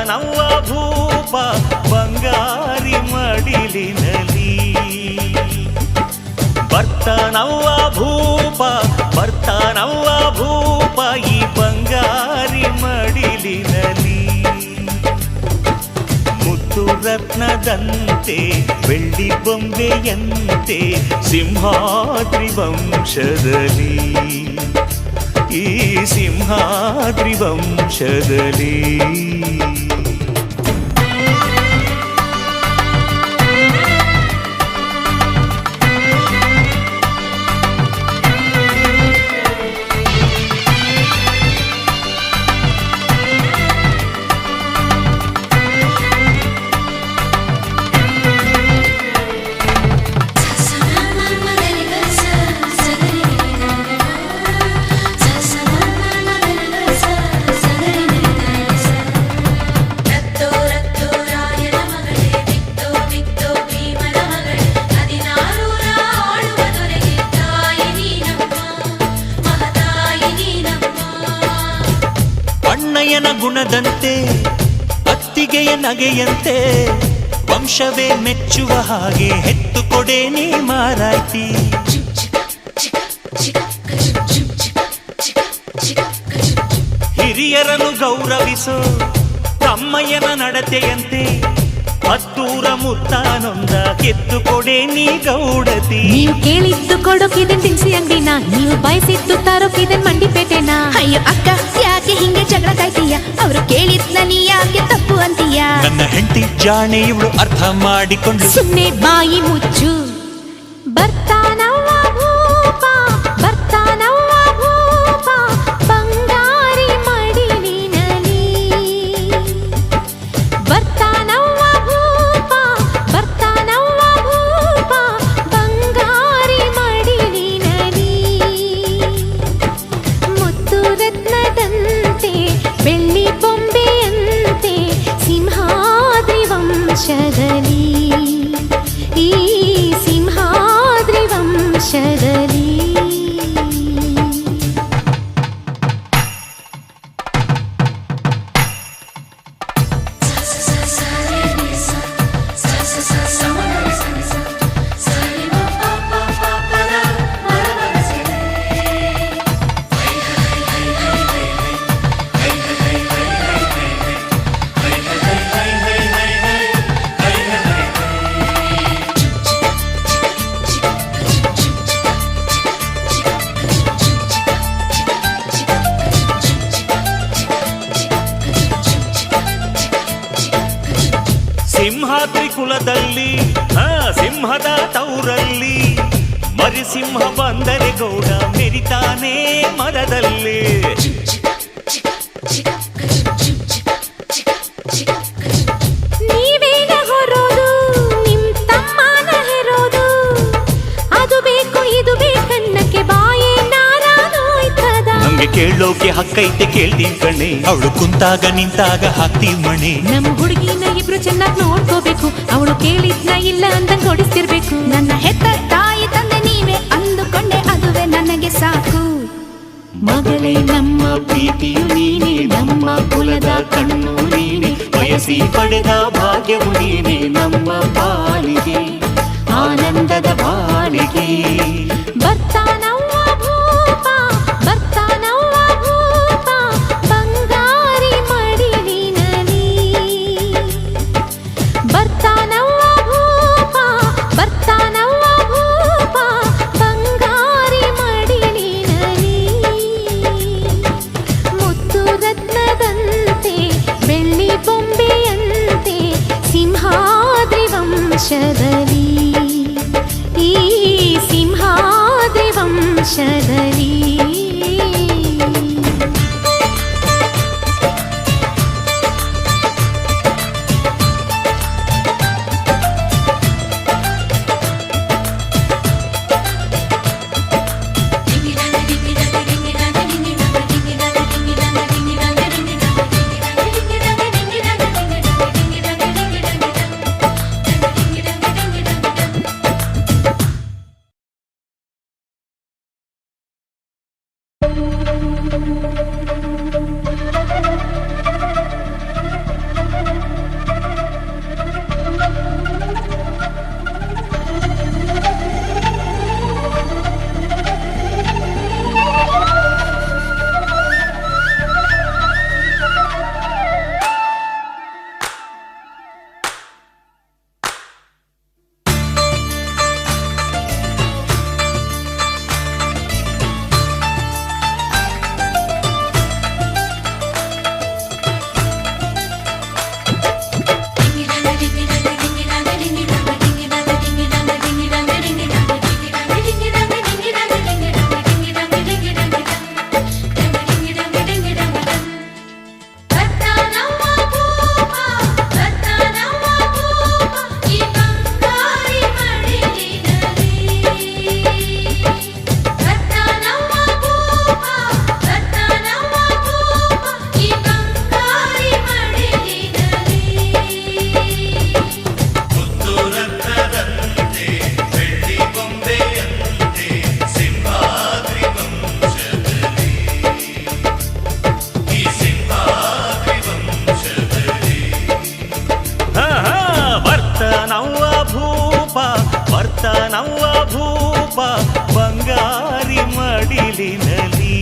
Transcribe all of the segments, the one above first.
ನವ್ವ ಭೂಪ ಬಂಗಾರಿ ಮಡಿಲಿನಲಿ ಬರ್ತಾನವ್ವ ಭೂಪ ಈ ಬಂಗಾರಿ ಮಡಿಲಿನಲಿ ಮುತ್ತು ರತ್ನದಂತೆ ಬೆಳ್ಳಿ ಬೊಂಬೆಯಂತೆ ಸಿಂಹಾದ್ರಿ ವಂಶದಲ್ಲಿ ಈ ಸಿಂಹಾದ್ರಿ ವಂಶದಲ್ಲಿ ಅಣ್ಣಯ್ಯನ ಗುಣದಂತೆ ಅತ್ತಿಗೆಯ ನಗೆಯಂತೆ ವಂಶವೇ ಮೆಚ್ಚುವ ಹಾಗೆ ಹೆತ್ತು ಕೊಡೆ ನೀ ಮಾರಾಯ್ತಿ ಹಿರಿಯರನ್ನು ಗೌರವಿಸೋ ತಮ್ಮಯ್ಯನ ನಡತೆಯಂತೆ ಹತ್ತೂರ ಮುತ್ತಾನೊಂದ ಕೆತ್ತು ಕೊಡೆ ನೀ ಗೌಡತಿ ನೀವು ಕೇಳಿದ್ದು ಕೊಡೋಕಿದನ್ ತಿನ್ಸಿ ಅಂಗಡಿನ ನೀವು ಬಯಸಿದ್ದು ತರೋಕಿದನ್ ಮಂಡಿಪೇಟೆನ ಅಯ್ಯೋ ಅಕ್ಕ ಯಾಕೆ ಹಿಂಗೆ ಜಗಳ ಕಾಯ್ತೀಯ ಅವರು ಕೇಳಿದ್ನ ನೀ ಯಾಕೆ ತಪ್ಪು ಅಂತೀಯ ನನ್ನ ಹೆಂಡತಿ ಜಾಣೆ ಇವಳು ಅರ್ಥ ಮಾಡಿಕೊಂಡು ಸುಮ್ಮನೆ ಬಾಯಿ ಮುಚ್ಚು ಬರ್ತಾನವ್ವ ಭೂಪ ಬಂಗಾರಿ ಮಡಿಲಿನಲಿ ಬರ್ತಾನವ್ವ ಭೂಪ ಬಂಗಾರಿ ಮಡಿಲಿನಲಿ ಮುತ್ತು ರತ್ನದಂತೆ ಬೆಳ್ಳಿ ಬೊಂಬೆಯಂತೆ ಸಿಂಹಾದ್ರಿ ವಂಶದಲ್ಲಿ ಈ ಸಿಂಹಾದ್ರಿ ವಂಶದಲ್ಲಿ ಸಿಂಹಾದ್ರಿ ಕುಲದಲ್ಲಿ ಸಿಂಹದ ತೌರಲ್ಲಿ ಮರಿಸಿಂಹ ಬಂದರೆ ಗೌಡ ಮೆರಿತಾನೆ ಮರದಲ್ಲಿ ನೀವೇನ ಹೊರೋದು ನಿಮ್ ತಮ್ಮನ ಹೆರೋದು ಅದು ಬೇಕು ಇದು ಬೇಕನ್ನಕ್ಕೆ ಬಾಯೇ ನಾರಾನೋಯ್ತದ ನಮ್ಗೆ ಕೇಳೋ ಕೇಳೋಕೆ ಹಕ್ಕೈತೆ ಕೇಳ್ತೀವಿ ಕಣೆ, ಅವಳು ಕುಂತಾಗ ನಿಂತಾಗ ಹಾಕ್ತೀವಿ ಮಣೆ. ನಮ್ಮ ಹುಡುಗಿನ ಇಬ್ರು ಚೆನ್ನಾಗಿ ನೋಡ್ಕೋಬೇಕು, ಅವಳು ಕೇಳಿದ್ನ ಇಲ್ಲ ಅಂದಂಗ್ ಓಡಿಸ್ತಿರ್ಬೇಕು. ನನ್ನ ಹೆತ್ತ ತಾಯಿ ತಂದೆ ನೀವೇ ಅಂದುಕೊಂಡೆ, ಅದುವೇ ನನಗೆ ಸಾಕು. ಮಗಳೇ ನಮ್ಮ ಪ್ರೀತಿಯು ನೀನೆ, ನಮ್ಮ ಕುಲದ ಕಣ್ಣು ನೀನೆ, ಬಯಸಿ ಪಡೆದ ಭಾಗ್ಯವು ನೀನೆ, ನಮ್ಮ ಬಾಳಿಗೆ ಆನಂದದ ಬಾಳಿಗೆ. ಬರ್ತಾನವ್ವ ಭೂಪ, ಬರ್ತಾನವ್ವ ಭೂಪ, ಬಂಗಾರಿ ಮಡಿಲಿನಲಿ. ಬರ್ತಾನವ್ವ ಭೂಪ, ಬರ್ತಾನವ್ವ ಭೂಪ, ಬಂಗಾರಿ ಮಡಿಲಿನಲಿ. ಮುತ್ತು ರತ್ನದಂತೆ ಬೆಳ್ಳಿ ಬೊಂಬೆಯಂತೆ ಸಿಂಹಾದ್ರಿ ವಂಶದಲ್ಲಿ, ಈ ಸಿಂಹಾದ್ರಿ ವಂಶದಲ್ಲಿ. ಬರ್ತಾನವ್ವ ಭೂಪ, ಬಂಗಾರಿ ಮಡಿಲಿನಲಿ.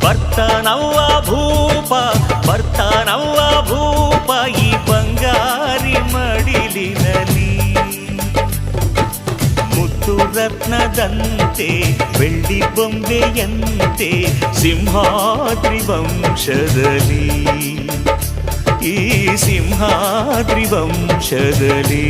ಬರ್ತಾನವ್ವ ಭೂಪ, ಬರ್ತಾನವ್ವ ಭೂಪ, ಈ ಬಂಗಾರಿ ಮಡಿಲಿನಲಿ. ಮುತ್ತು ರತ್ನದಂತೆ ಬೆಳ್ಳಿ ಬೊಂಬೆಯಂತೆ ಸಿಂಹಾದ್ರಿ ವಂಶದಲ್ಲಿ, ಈ ಸಿಂಹಾದ್ರಿ ವಂಶದಲ್ಲಿ.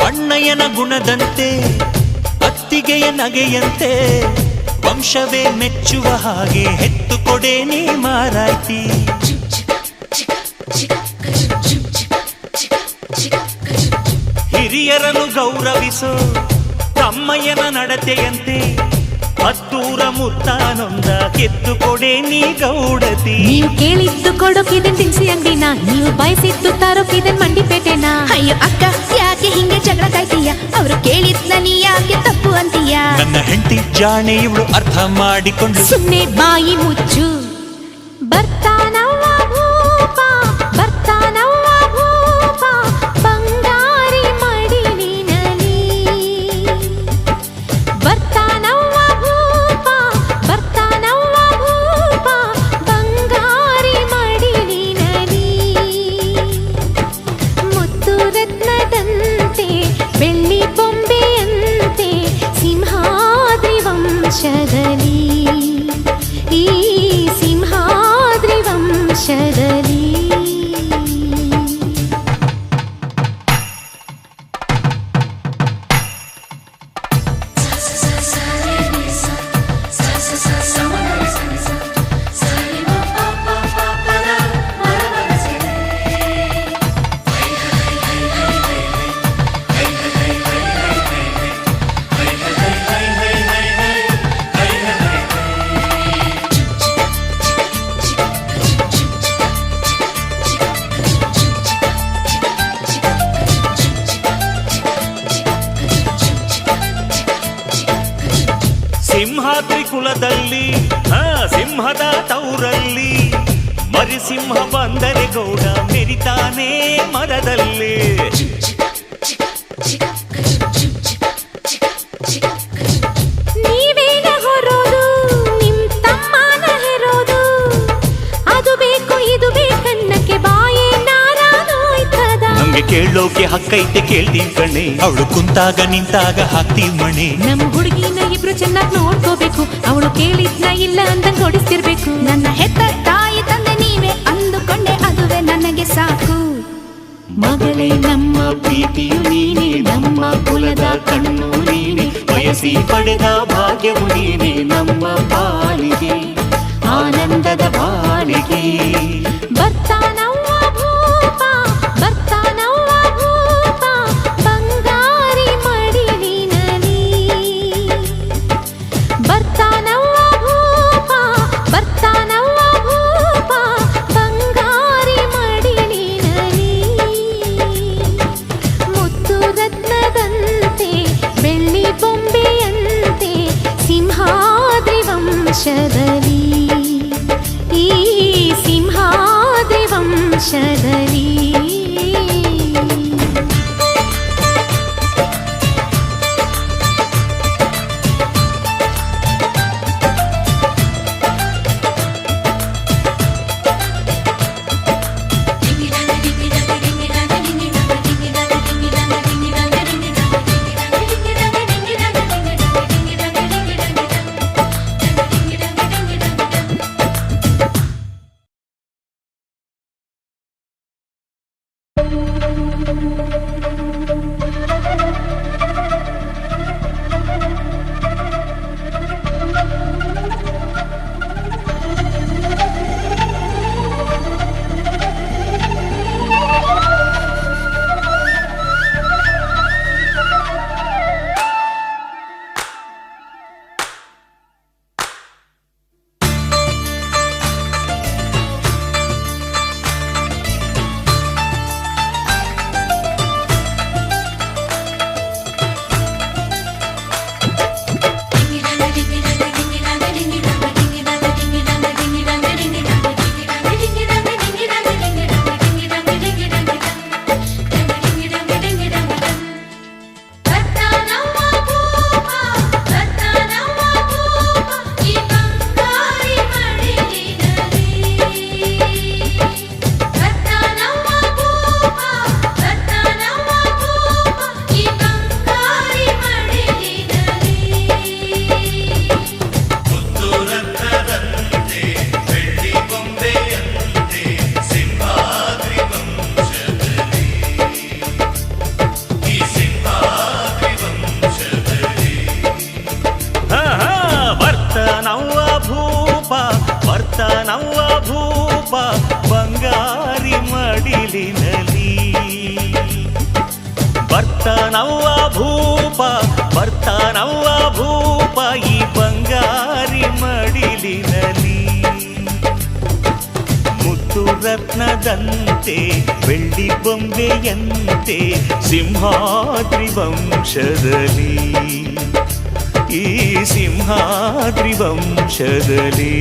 ಅಣ್ಣಯ್ಯನ ಗುಣದಂತೆ ಅತ್ತಿಗೆಯ ನಗೆಯಂತೆ ವಂಶವೇ ಮೆಚ್ಚುವ ಹಾಗೆ ಹೆತ್ತು ಕೊಡೆ ನೀ ಮಾರಾಯ್ತಿ. ಹಿರಿಯರನ್ನು ಗೌರವಿಸೋ ತಮ್ಮಯ್ಯನ ನಡತೆಯಂತೆ ಹತ್ತೂರ ಮುತ್ತಾನೊಂದ ಕೆತ್ತು ಕೊಡೆ ನೀ ಗೌಡತಿ. ನೀವು ಕೇಳಿದ್ದು ಕೊಡೋಕಿದನ್ ತಿನ್ಸಿ ಅಂಗಡಿನ, ನೀವು ಬಯಸಿದ್ದು ತಾರೋಕಿದನ್ ಮಂಡಿಪೇಟೆನ. ಅಯ್ಯೋ ಅಕ್ಕ ಯಾಕೆ ಹಿಂಗೆ ಜಗಳ ಕಾಯ್ತೀಯ, ಅವ್ರು ಕೇಳಿದ್ನ ನೀ ಯಾಕೆ ತಪ್ಪು ಅಂತೀಯ. ನನ್ನ ಹೆಂಡತಿ ಜಾಣೆ ಇವಳು ಅರ್ಥ ಮಾಡಿಕೊಂಡು ಸುಮ್ನೆ ಬಾಯಿ ಮುಚ್ಚು. ಬರ್ತಾನವ್ವ ಭೂಪ, ಬರ್ತಾನವ್ವ ಭೂಪ, ಬಂಗಾರಿ ಮಡಿಲಿನಲಿ. ಬರ್ತಾನವ್ವ ಭೂಪ, ಬರ್ತಾನವ್ವ ಭೂಪ, ಬಂಗಾರಿ ಕುಲದಲ್ಲಿ ಸಿಂಹದ ತೌರಲ್ಲಿ ಮರಿಸಿಂಹ ಬಂದರೆ ಗೌಡ ಮೆರಿತಾನೆ ಮರದಲ್ಲಿ. ನೀವೇನ ಹೊರೋದು ನಿಮ್ ತಮ್ಮನ ಹೆರೋದು, ಅದು ಬೇಕು ಇದು ಬೇಕನ್ನಕ್ಕೆ ಬಾಯೇ ನಾರಾನೋಯ್ತದ. ನಮ್ಗೆ ಕೇಳೋಕೆ ಹಕ್ಕೈತೆ ಕೇಳ್ತೀವಿ ಕಣೆ, ಅವಳು ಕುಂತಾಗ ನಿಂತಾಗ ಹಾಕ್ತೀವಿ ಮಣೆ. ನಮ್ ಹುಡುಗಿನ ಇಬ್ರು ಚೆನ್ನಾಗಿ ನೋಡ್ಕೋಬೇಕು, ಅವಳು ಕೇಳಿದ್ನ ಇಲ್ಲ ಅಂದಂಗ್ ಹೊಡಿಸ್ತಿರ್ಬೇಕು. ನನ್ನ ಹೆತ್ತ ತಾಯಿ ತಂದೆ ನೀವೇ ಅಂದುಕೊಂಡೆ ಅದುವೇ ನನಗೆ ಸಾಕು. ಮಗಳೇ ನಮ್ಮ ಪ್ರೀತಿಯು ನೀನೆ, ನಮ್ಮ ಕುಲದ ಕಣ್ಣು ನೀನೆ, ಬಯಸಿ ಪಡೆದ ಭಾಗ್ಯವು ನೀನೆ ನಮ್ಮ ಪಾಲಿಗೆ ಆನಂದದ ಬಾಳಿಗೆ. ಬರ್ತಾನವ್ವ ಭೂಪ ಬರ್ತಾನವ್ವ ಭೂಪ ಬಂಗಾರಿ ಮಡಿಲಿನಲಿ. ಬರ್ತಾನವ್ವ ಭೂಪ ಬರ್ತಾನವ್ವ ಭೂಪ ಬಂಗಾರಿ ಮಡಿಲಿನಲಿ. ಮುತ್ತು ರತ್ನದಂತೆ ಬೆಳ್ಳಿ ಬೊಂಬೆಯಂತೆ ಸಿಂಹಾದ್ರಿ ವಂಶದಲ್ಲಿ, ಈ ಸಿಂಹಾದ್ರಿ ವಂಶದಲ್ಲಿ. ನವ್ವ ಭೂಪ ಬಂಗಾರಿ ಮಡಿಲಿನಲಿ. ಬರ್ತಾನವ್ವ ಭೂಪ ಬರ್ತಾನವ್ವ ಭೂಪ ಈ ಬಂಗಾರಿ ಮಡಿಲಿನಲಿ. ಮುತ್ತು ರತ್ನದಂತೆ ಬೆಳ್ಳಿ ಬೊಂಬೆಯಂತೆ ಸಿಂಹಾದ್ರಿ ವಂಶದಲ್ಲಿ, ಈ ಸಿಂಹಾದ್ರಿ ವಂಶದಲ್ಲಿ.